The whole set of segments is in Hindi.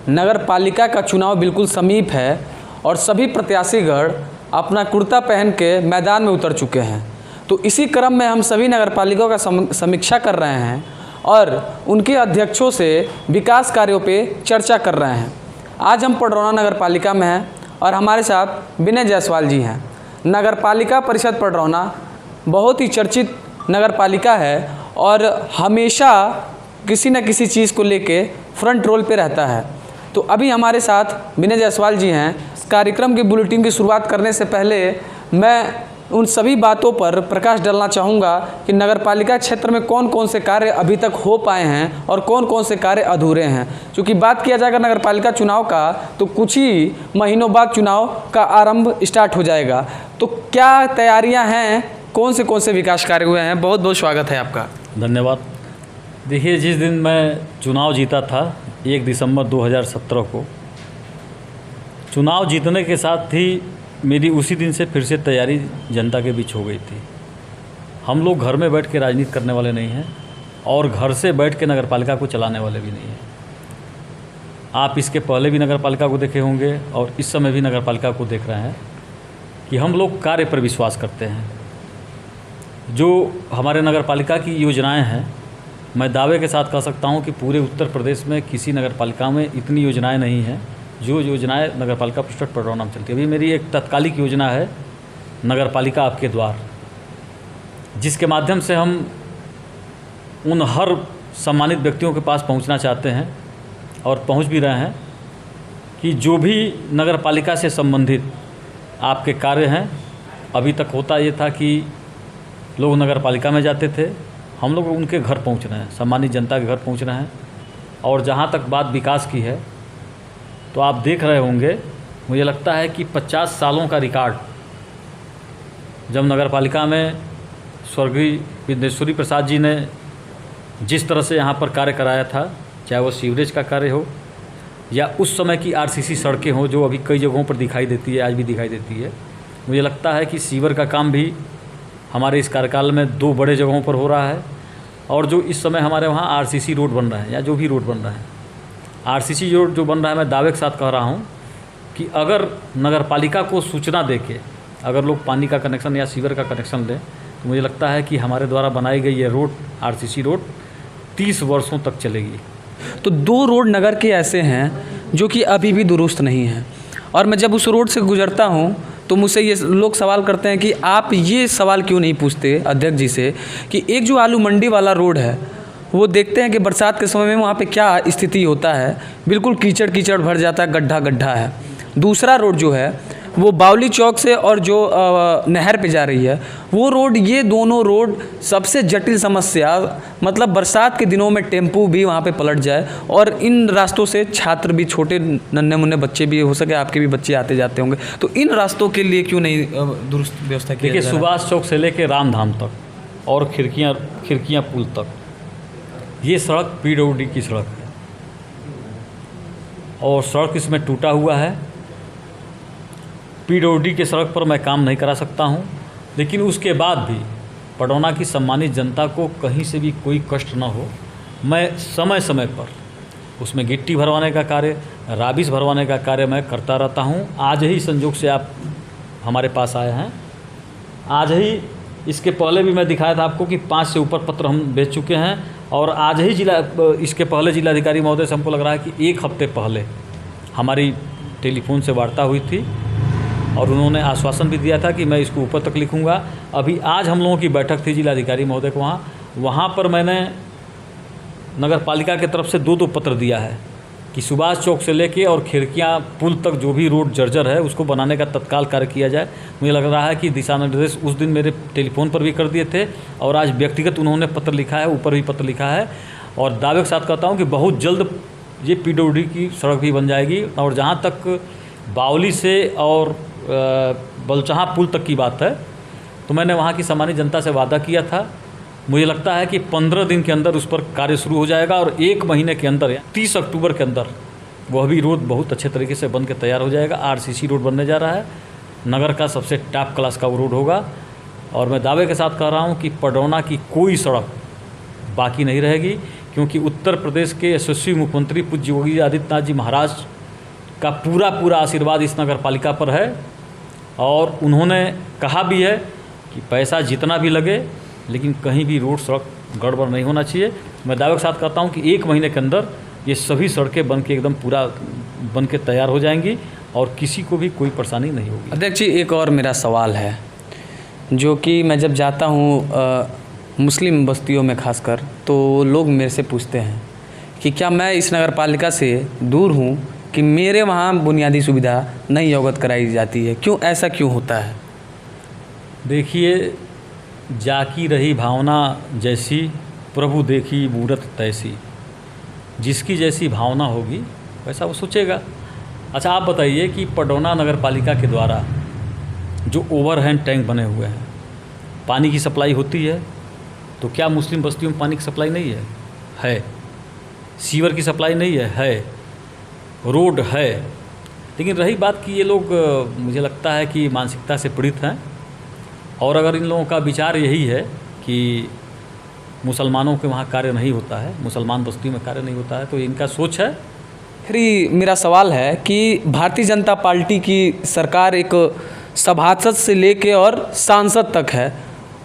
नगर पालिका का चुनाव बिल्कुल समीप है और सभी प्रत्याशीगण अपना कुर्ता पहन के मैदान में उतर चुके हैं। तो इसी क्रम में हम सभी नगर पालिकाओं का समीक्षा कर रहे हैं और उनके अध्यक्षों से विकास कार्यों पे चर्चा कर रहे हैं। आज हम पडरौना नगर पालिका में हैं और हमारे साथ विनय जायसवाल जी हैं। नगर पालिका परिषद पडरौना बहुत ही चर्चित नगर पालिका है और हमेशा किसी न किसी चीज़ को लेके फ्रंट रोल पे रहता है। तो अभी हमारे साथ विनय जायसवाल जी हैं। कार्यक्रम की बुलेटिन की शुरुआत करने से पहले मैं उन सभी बातों पर प्रकाश डालना चाहूँगा कि नगर पालिका क्षेत्र में कौन कौन से कार्य अभी तक हो पाए हैं और कौन कौन से कार्य अधूरे हैं। क्योंकि बात किया जाएगा नगर पालिका चुनाव का तो कुछ ही महीनों बाद चुनाव का आरंभ स्टार्ट हो जाएगा। तो क्या तैयारियां हैं, कौन से विकास कार्य हुए हैं? बहुत बहुत स्वागत है आपका। धन्यवाद। देखिए, जिस दिन मैं चुनाव जीता था 1 दिसंबर 2017 को, चुनाव जीतने के साथ ही मेरी उसी दिन से फिर से तैयारी जनता के बीच हो गई थी। हम लोग घर में बैठ के राजनीति करने वाले नहीं हैं और घर से बैठ के नगर पालिका को चलाने वाले भी नहीं हैं। आप इसके पहले भी नगर पालिका को देखे होंगे और इस समय भी नगर पालिका को देख रहे हैं कि हम लोग कार्य पर विश्वास करते हैं। जो हमारे नगर पालिका की योजनाएं हैं, मैं दावे के साथ कह सकता हूं कि पूरे उत्तर प्रदेश में किसी नगर पालिका में इतनी योजनाएं नहीं हैं जो योजनाएं नगर पालिका परिषद पडरौना में चलती है। अभी मेरी एक तत्कालिक योजना है नगर पालिका आपके द्वार, जिसके माध्यम से हम उन हर सम्मानित व्यक्तियों के पास पहुंचना चाहते हैं और पहुंच भी रहे हैं कि जो भी नगर पालिका से संबंधित आपके कार्य हैं। अभी तक होता ये था कि लोग नगर पालिका में जाते थे, हम लोग उनके घर पहुंच रहे हैं, सम्मानित जनता के घर पहुंच रहे हैं। और जहां तक बात विकास की है तो आप देख रहे होंगे, मुझे लगता है कि 50 सालों का रिकॉर्ड जब नगर पालिका में स्वर्गीय विद्येश्वरी प्रसाद जी ने जिस तरह से यहाँ पर कार्य कराया था, चाहे वो सीवरेज का कार्य हो या उस समय की आरसीसी सड़कें हो जो अभी कई जगहों पर दिखाई देती है, आज भी दिखाई देती है। मुझे लगता है कि सीवर का काम भी हमारे इस कार्यकाल में 2 बड़े जगहों पर हो रहा है। और जो इस समय हमारे वहाँ आरसीसी रोड बन रहा है या जो भी रोड बन रहा है, आरसीसी रोड जो बन रहा है, मैं दावे के साथ कह रहा हूँ कि अगर नगर पालिका को सूचना देके अगर लोग पानी का कनेक्शन या सीवर का कनेक्शन लें तो मुझे लगता है कि हमारे द्वारा बनाई गई ये रोड, आरसीसी रोड 30 वर्षों तक चलेगी। तो 2 रोड नगर के ऐसे हैं जो कि अभी भी दुरुस्त नहीं हैं और मैं जब उस रोड से गुजरता हूँ तो मुझसे ये लोग सवाल करते हैं कि आप ये सवाल क्यों नहीं पूछते अध्यक्ष जी से कि एक जो आलू मंडी वाला रोड है वो देखते हैं कि बरसात के समय में वहाँ पे क्या स्थिति होता है, बिल्कुल कीचड़ कीचड़ भर जाता है, गड्ढा गड्ढा है। दूसरा रोड जो है वो बावली चौक से और जो नहर पे जा रही है वो रोड, ये दोनों रोड सबसे जटिल समस्या, मतलब बरसात के दिनों में टेम्पू भी वहाँ पे पलट जाए और इन रास्तों से छात्र भी, छोटे नन्हे मुन्ने बच्चे भी, हो सके आपके भी बच्चे आते जाते होंगे, तो इन रास्तों के लिए क्यों नहीं दुरुस्त व्यवस्था की? देखिए, सुभाष चौक से लेकर रामधाम तक और खिड़कियाँ पुल तक ये सड़क पीडब्ल्यूडी की सड़क है और सड़क इसमें टूटा हुआ है। पीडब्ल्यूडी के सड़क पर मैं काम नहीं करा सकता हूं, लेकिन उसके बाद भी पडरौना की सम्मानित जनता को कहीं से भी कोई कष्ट न हो, मैं समय समय पर उसमें गिट्टी भरवाने का कार्य, राबिस भरवाने का कार्य मैं करता रहता हूं। आज ही संजोग से आप हमारे पास आए हैं, आज ही, इसके पहले भी मैं दिखाया था आपको कि 5 से ऊपर पत्र हम भेज चुके हैं और आज ही इसके पहले जिलाधिकारी महोदय से हमको लग रहा है कि 1 हफ्ते पहले हमारी टेलीफोन से वार्ता हुई थी और उन्होंने आश्वासन भी दिया था कि मैं इसको ऊपर तक लिखूंगा। अभी आज हम लोगों की बैठक थी जिलाधिकारी महोदय को वहाँ पर मैंने नगर पालिका की तरफ से 2 पत्र दिया है कि सुभाष चौक से लेके और खिड़कियाँ पुल तक जो भी रोड जर्जर है उसको बनाने का तत्काल कार्य किया जाए। मुझे लग रहा है कि दिशा निर्देश उस दिन मेरे टेलीफोन पर भी कर दिए थे और आज व्यक्तिगत उन्होंने पत्र लिखा है, ऊपर भी पत्र लिखा है और दावे के साथ कहता हूँ कि बहुत जल्द ये पीडब्ल्यूडी की सड़क भी बन जाएगी। और जहाँ तक बावली से और बलचहा पुल तक की बात है तो मैंने वहाँ की सम्मानित जनता से वादा किया था, मुझे लगता है कि 15 दिन के अंदर उस पर कार्य शुरू हो जाएगा और 1 महीने के अंदर 30 अक्टूबर के अंदर वह भी रोड बहुत अच्छे तरीके से बन के तैयार हो जाएगा। आरसीसी रोड बनने जा रहा है, नगर का सबसे टॉप क्लास का वो रोड होगा और मैं दावे के साथ कह रहा हूँ कि पडरौना की कोई सड़क बाकी नहीं रहेगी, क्योंकि उत्तर प्रदेश के यशस्वी मुख्यमंत्री पूज्य योगी आदित्यनाथ जी महाराज का पूरा आशीर्वाद इस नगर पालिका पर है। और उन्होंने कहा भी है कि पैसा जितना भी लगे लेकिन कहीं भी रोड सड़क गड़बड़ नहीं होना चाहिए। मैं दावे के साथ कहता हूं कि 1 महीने के अंदर ये सभी सड़कें बन के एकदम पूरा बन के तैयार हो जाएंगी और किसी को भी कोई परेशानी नहीं होगी। अध्यक्ष जी, एक और मेरा सवाल है, जो कि मैं जब जाता हूँ मुस्लिम बस्तियों में खासकर, तो लोग मेरे से पूछते हैं कि क्या मैं इस नगर पालिका से दूर हूँ कि मेरे वहाँ बुनियादी सुविधा नहीं अवगत कराई जाती है। क्यों, ऐसा क्यों होता है? देखिए, जाकी रही भावना जैसी, प्रभु देखी मूरत तैसी। जिसकी जैसी भावना होगी वैसा वो सोचेगा। अच्छा, आप बताइए कि पडौना नगर पालिका के द्वारा जो ओवरहैंड टैंक बने हुए हैं, पानी की सप्लाई होती है, तो क्या मुस्लिम बस्तियों में पानी की सप्लाई नहीं है? है। सीवर की सप्लाई नहीं है? रोड है। लेकिन रही बात कि ये लोग, मुझे लगता है कि मानसिकता से पीड़ित हैं, और अगर इन लोगों का विचार यही है कि मुसलमानों के वहाँ कार्य नहीं होता है, मुसलमान बस्ती में कार्य नहीं होता है, तो इनका सोच है। फिर मेरा सवाल है कि भारतीय जनता पार्टी की सरकार एक सभासद से लेके और सांसद तक है,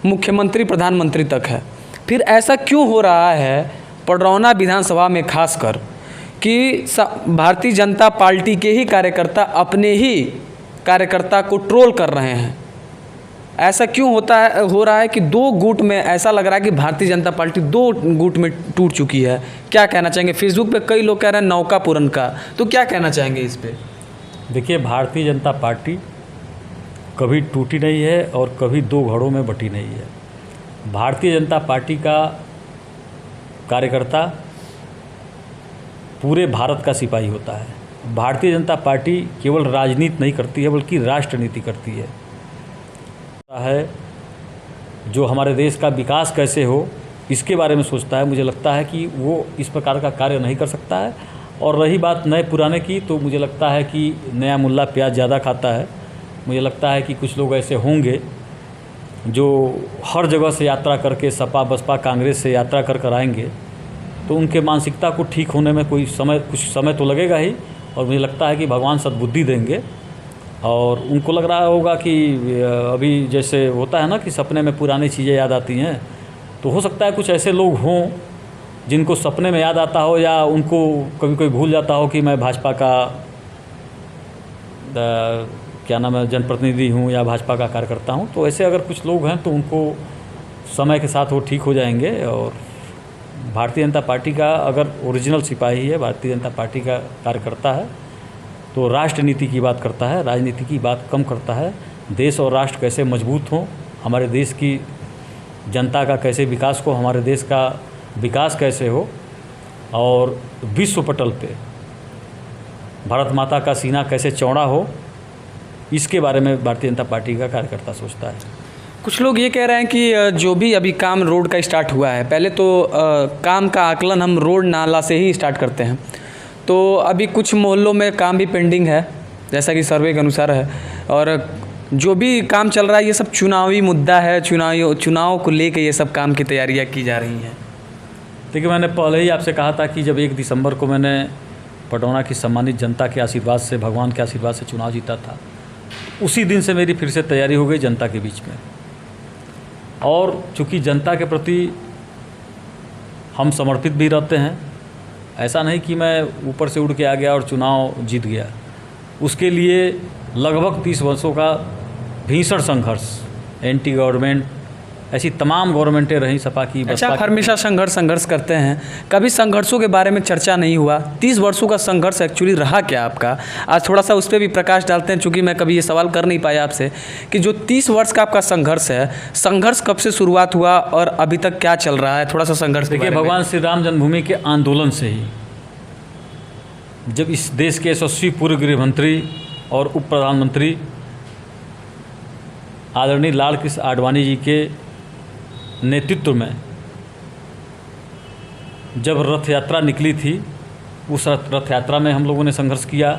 मुख्यमंत्री प्रधानमंत्री तक है, फिर ऐसा क्यों हो रहा है पडरौना विधानसभा में खासकर कि भारतीय जनता पार्टी के ही कार्यकर्ता अपने ही कार्यकर्ता को ट्रोल कर रहे हैं? ऐसा क्यों हो रहा है कि 2 गुट में, ऐसा लग रहा है कि भारतीय जनता पार्टी 2 गुट में टूट चुकी है? क्या कहना चाहेंगे? फेसबुक पे कई लोग कह रहे हैं नौका पूरन का, तो क्या कहना चाहेंगे इस पे? देखिए, भारतीय जनता पार्टी कभी टूटी नहीं है और कभी 2 घड़ों में बटी नहीं है। भारतीय जनता पार्टी का कार्यकर्ता पूरे भारत का सिपाही होता है। भारतीय जनता पार्टी केवल राजनीति नहीं करती है बल्कि राष्ट्र नीति करती है जो हमारे देश का विकास कैसे हो इसके बारे में सोचता है। मुझे लगता है कि वो इस प्रकार का कार्य नहीं कर सकता है। और रही बात नए पुराने की, तो मुझे लगता है कि नया मुल्ला प्याज ज़्यादा खाता है। मुझे लगता है कि कुछ लोग ऐसे होंगे जो हर जगह से यात्रा करके, सपा बसपा कांग्रेस से यात्रा कर आएंगे, तो उनके मानसिकता को ठीक होने में कुछ समय तो लगेगा ही। और मुझे लगता है कि भगवान सद्बुद्धि देंगे। और उनको लग रहा होगा कि अभी जैसे होता है ना कि सपने में पुरानी चीज़ें याद आती हैं, तो हो सकता है कुछ ऐसे लोग हों जिनको सपने में याद आता हो, या उनको कभी कोई भूल जाता हो कि मैं भाजपा का क्या नाम है, जनप्रतिनिधि हूँ या भाजपा का कार्यकर्ता हूँ। तो ऐसे अगर कुछ लोग हैं तो उनको समय के साथ वो ठीक हो जाएंगे। और भारतीय जनता पार्टी का अगर ओरिजिनल सिपाही है, भारतीय जनता पार्टी का कार्यकर्ता है, तो राष्ट्र नीति की बात करता है, राजनीति की बात कम करता है। देश और राष्ट्र कैसे मजबूत हों, हमारे देश की जनता का कैसे विकास हो, हमारे देश का विकास कैसे हो, और विश्व पटल पे भारत माता का सीना कैसे चौड़ा हो, इसके बारे में भारतीय जनता पार्टी का कार्यकर्ता सोचता है। कुछ लोग ये कह रहे हैं कि जो भी अभी काम रोड का स्टार्ट हुआ है, पहले तो काम का आकलन हम रोड नाला से ही स्टार्ट करते हैं, तो अभी कुछ मोहल्लों में काम भी पेंडिंग है जैसा कि सर्वे के अनुसार है। और जो भी काम चल रहा है ये सब चुनावी मुद्दा है, चुनाव को लेकर ये सब काम की तैयारियां की जा रही हैं। देखिए, मैंने पहले ही आपसे कहा था कि जब 1 दिसंबर को मैंने पडरौना की सम्मानित जनता के आशीर्वाद से, भगवान के आशीर्वाद से चुनाव जीता था, उसी दिन से मेरी फिर से तैयारी हो गई जनता के बीच में। और चूँकि जनता के प्रति हम समर्पित भी रहते हैं, ऐसा नहीं कि मैं ऊपर से उड़ के आ गया और चुनाव जीत गया। उसके लिए लगभग 30 वर्षों का भीषण संघर्ष, एंटी गवर्नमेंट, ऐसी तमाम गवर्नमेंटें रहीं सपा की। अच्छा, आप हमेशा संघर्ष करते हैं, कभी संघर्षों के बारे में चर्चा नहीं हुआ? 30 वर्षों का संघर्ष एक्चुअली रहा क्या आपका? आज थोड़ा सा उस पर भी प्रकाश डालते हैं, चूँकि मैं कभी ये सवाल कर नहीं पाया आपसे कि जो 30 वर्ष का आपका संघर्ष है, संघर्ष कब से शुरुआत हुआ और अभी तक क्या चल रहा है? थोड़ा सा संघर्ष। देखिए, भगवान श्री राम जन्मभूमि के आंदोलन से ही, जब इस देश के यशस्वी पूर्व गृह मंत्री और उप प्रधानमंत्री आदरणीय लाल कृष्ण आडवाणी जी के नेतृत्व में जब रथ यात्रा निकली थी, उस रथ यात्रा में हम लोगों ने संघर्ष किया।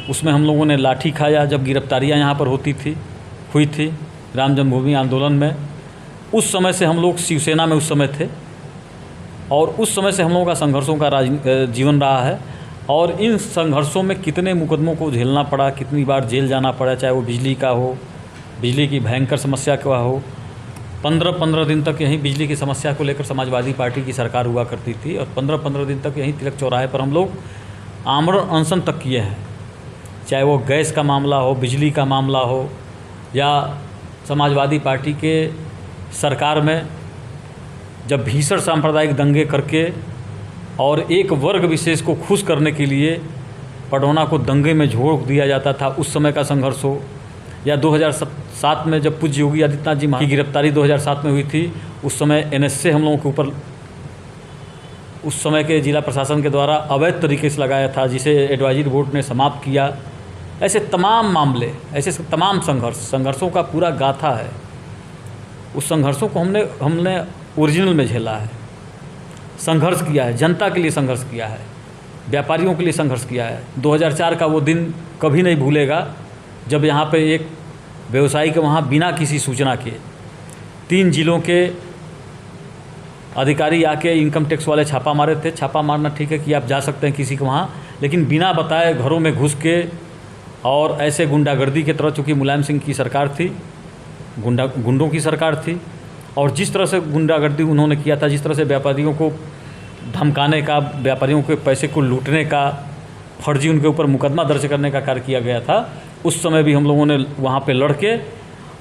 उसमें हम लोगों ने लाठी खाया जब गिरफ्तारियां यहाँ पर हुई थी राम जन्मभूमि आंदोलन में। उस समय से हम लोग शिवसेना में उस समय थे, और उस समय से हम लोगों का संघर्षों का जीवन रहा है। और इन संघर्षों में कितने मुकदमों को झेलना पड़ा, कितनी बार जेल जाना पड़ा, चाहे वो बिजली का हो, बिजली की भयंकर समस्या का हो। 15-15 दिन तक यहीं बिजली की समस्या को लेकर समाजवादी पार्टी की सरकार हुआ करती थी और 15-15 दिन तक यहीं तिलक चौराहे पर हम लोग आमरण अनशन तक किए हैं। चाहे वो गैस का मामला हो, बिजली का मामला हो, या समाजवादी पार्टी के सरकार में जब भीषण सांप्रदायिक दंगे करके और एक वर्ग विशेष को खुश करने के लिए पडरौना को दंगे में झोंक दिया जाता था, उस समय का संघर्ष हो, या 2007 में जब पूज्य योगी आदित्यनाथ जी की गिरफ्तारी 2007 में हुई थी, उस समय एनएसए हम लोगों के ऊपर उस समय के जिला प्रशासन के द्वारा अवैध तरीके से लगाया था, जिसे एडवाइजरी बोर्ड ने समाप्त किया। ऐसे तमाम मामले, ऐसे तमाम संघर्षों का पूरा गाथा है। उस संघर्षों को हमने ओरिजिनल में झेला है, संघर्ष किया है, जनता के लिए संघर्ष किया है, व्यापारियों के लिए संघर्ष किया है। 2004 का वो दिन कभी नहीं भूलेगा जब यहाँ पे एक व्यवसायी के वहाँ बिना किसी सूचना के 3 जिलों के अधिकारी आके इनकम टैक्स वाले छापा मारे थे। छापा मारना ठीक है कि आप जा सकते हैं किसी के वहाँ, लेकिन बिना बताए घरों में घुस के और ऐसे गुंडागर्दी के तरह, चूँकि मुलायम सिंह की सरकार थी, गुंडों की सरकार थी, और जिस तरह से गुंडागर्दी उन्होंने किया था, जिस तरह से व्यापारियों को धमकाने का, व्यापारियों के पैसे को लूटने का, फर्जी उनके ऊपर मुकदमा दर्ज करने का कार्य किया गया था, उस समय भी हम लोगों ने वहाँ पे लड़के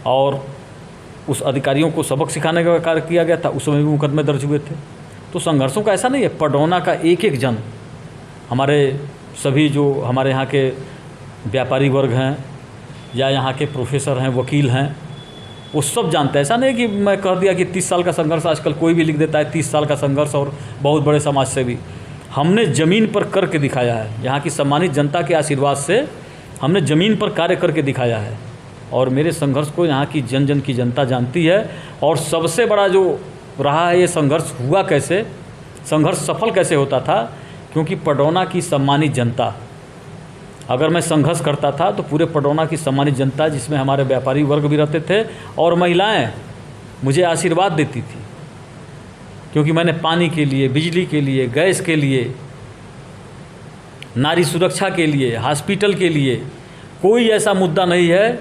और उस अधिकारियों को सबक सिखाने का कार्य किया गया था, उस समय भी मुकदमे दर्ज हुए थे। तो संघर्षों का ऐसा नहीं है, पडरौना का एक एक जन, हमारे सभी जो हमारे यहाँ के व्यापारी वर्ग हैं या यहाँ के प्रोफेसर हैं, वकील हैं, वो सब जानते हैं। ऐसा नहीं कि मैं कह दिया कि 30 साल का संघर्ष, आजकल कोई भी लिख देता है 30 साल का संघर्ष और बहुत बड़े समाज सेवी। हमने ज़मीन पर करके दिखाया है, यहाँ की सम्मानित जनता के आशीर्वाद से हमने ज़मीन पर कार्य करके दिखाया है, और मेरे संघर्ष को यहाँ की जन जन की जनता जानती है। और सबसे बड़ा जो रहा है, ये संघर्ष हुआ कैसे, संघर्ष सफल कैसे होता था, क्योंकि पडरौना की सम्मानित जनता, अगर मैं संघर्ष करता था तो पूरे पडरौना की सम्मानित जनता, जिसमें हमारे व्यापारी वर्ग भी रहते थे और महिलाएं मुझे आशीर्वाद देती थी, क्योंकि मैंने पानी के लिए, बिजली के लिए, गैस के लिए, नारी सुरक्षा के लिए, हॉस्पिटल के लिए कोई ऐसा मुद्दा नहीं है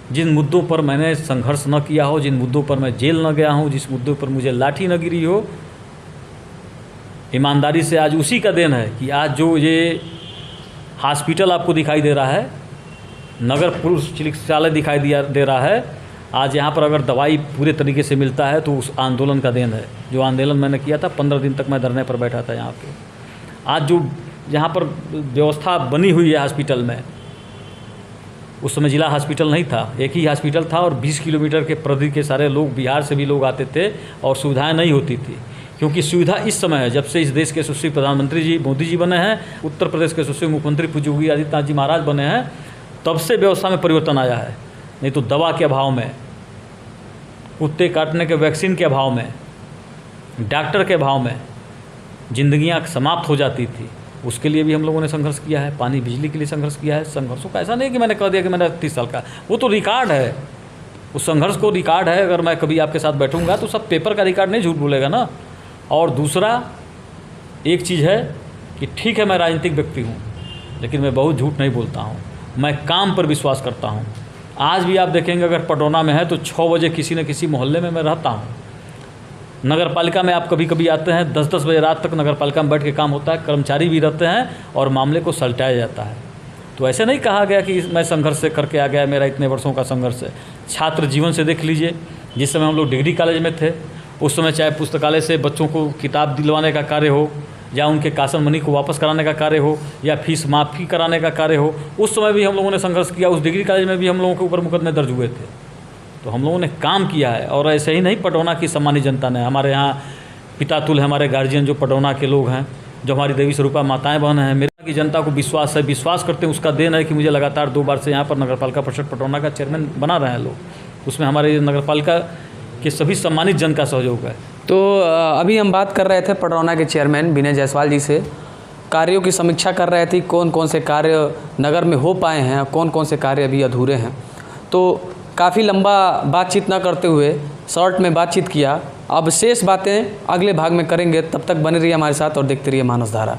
जिन मुद्दों पर मैंने संघर्ष न किया हो, जिन मुद्दों पर मैं जेल न गया हूँ, जिस मुद्दों पर मुझे लाठी न गिरी हो। ईमानदारी से आज उसी का देन है कि आज जो ये हॉस्पिटल आपको दिखाई दे रहा है, नगर पुरुष चिकित्सालय दिखाई दे रहा है, आज यहाँ पर अगर दवाई पूरे तरीके से मिलता है तो उस आंदोलन का देन है। जो आंदोलन मैंने किया था, 15 दिन तक मैं धरने पर बैठा था यहाँ पे। आज जो यहाँ पर व्यवस्था बनी हुई है हॉस्पिटल में, उस समय जिला हॉस्पिटल नहीं था, एक ही हॉस्पिटल था और 20 किलोमीटर के परिधि के सारे लोग, बिहार से भी लोग आते थे और सुविधाएं नहीं होती थी। क्योंकि सुविधा इस समय है, जब से इस देश के यशस्वी प्रधानमंत्री जी मोदी जी बने हैं, उत्तर प्रदेश के यशस्वी मुख्यमंत्री पूज्य योगी आदित्यनाथ जी महाराज बने हैं, तब से व्यवस्था में परिवर्तन आया है। नहीं तो दवा के अभाव में, कुत्ते काटने के वैक्सीन के अभाव में, डॉक्टर के अभाव में जिंदगियां समाप्त हो जाती थी। उसके लिए भी हम लोगों ने संघर्ष किया है, पानी बिजली के लिए संघर्ष किया है। संघर्षों का ऐसा नहीं कि मैंने कह दिया कि मैंने 30 साल का, वो तो रिकॉर्ड है, उस संघर्ष को रिकॉर्ड है। अगर मैं कभी आपके साथ बैठूंगा तो सब पेपर का रिकॉर्ड नहीं झूठ बोलेगा ना। और दूसरा एक चीज़ है कि ठीक है, मैं राजनीतिक व्यक्ति हूँ, लेकिन मैं बहुत झूठ नहीं बोलता हूँ, मैं काम पर विश्वास करता हूँ। आज भी आप देखेंगे अगर पडरौना में है तो 6 बजे किसी न किसी मोहल्ले में मैं रहता हूँ। नगर पालिका में आप कभी कभी आते हैं, 10-10 बजे रात तक नगर पालिका में बैठ के काम होता है, कर्मचारी भी रहते हैं और मामले को सलटाया जाता है। तो ऐसे नहीं कहा गया कि मैं संघर्ष से करके आ गया, मेरा इतने वर्षों का संघर्ष है। छात्र जीवन से देख लीजिए, जिस समय हम लोग डिग्री कॉलेज में थे, उस समय चाहे पुस्तकालय से बच्चों को किताब दिलवाने का कार्य हो, या उनके कासन मनी को वापस कराने का कार्य हो, या फीस माफ़ी कराने का कार्य हो, उस समय भी हम लोगों ने संघर्ष किया। उस डिग्री कॉलेज में भी हम लोगों के ऊपर मुकदमे दर्ज हुए थे। तो हम लोगों ने काम किया है। और ऐसे ही नहीं पडरौना की सम्मानित जनता ने, हमारे यहाँ पितातुल है, हमारे गार्जियन जो पडरौना के लोग हैं, जो हमारी देवी स्वरूपा माताएं बहन हैं, मेरे की जनता को विश्वास है, विश्वास करते हैं। उसका देन है कि मुझे लगातार 2 बार से यहाँ पर नगरपालिका परिषद पडरौना का चेयरमैन बना रहे हैं लोग। उसमें हमारे नगरपालिका के सभी सम्मानित जन का सहयोग है। तो अभी हम बात कर रहे थे पडरौना के चेयरमैन विनय जायसवाल जी से, कार्यों की समीक्षा कर रहे थे, कौन कौन से कार्य नगर में हो पाए हैं, कौन कौन से कार्य अभी अधूरे हैं। तो काफ़ी लंबा बातचीत ना करते हुए शॉर्ट में बातचीत किया अब शेष बातें अगले भाग में करेंगे, तब तक बने रहिए हमारे साथ और देखते रहिए मानस धारा।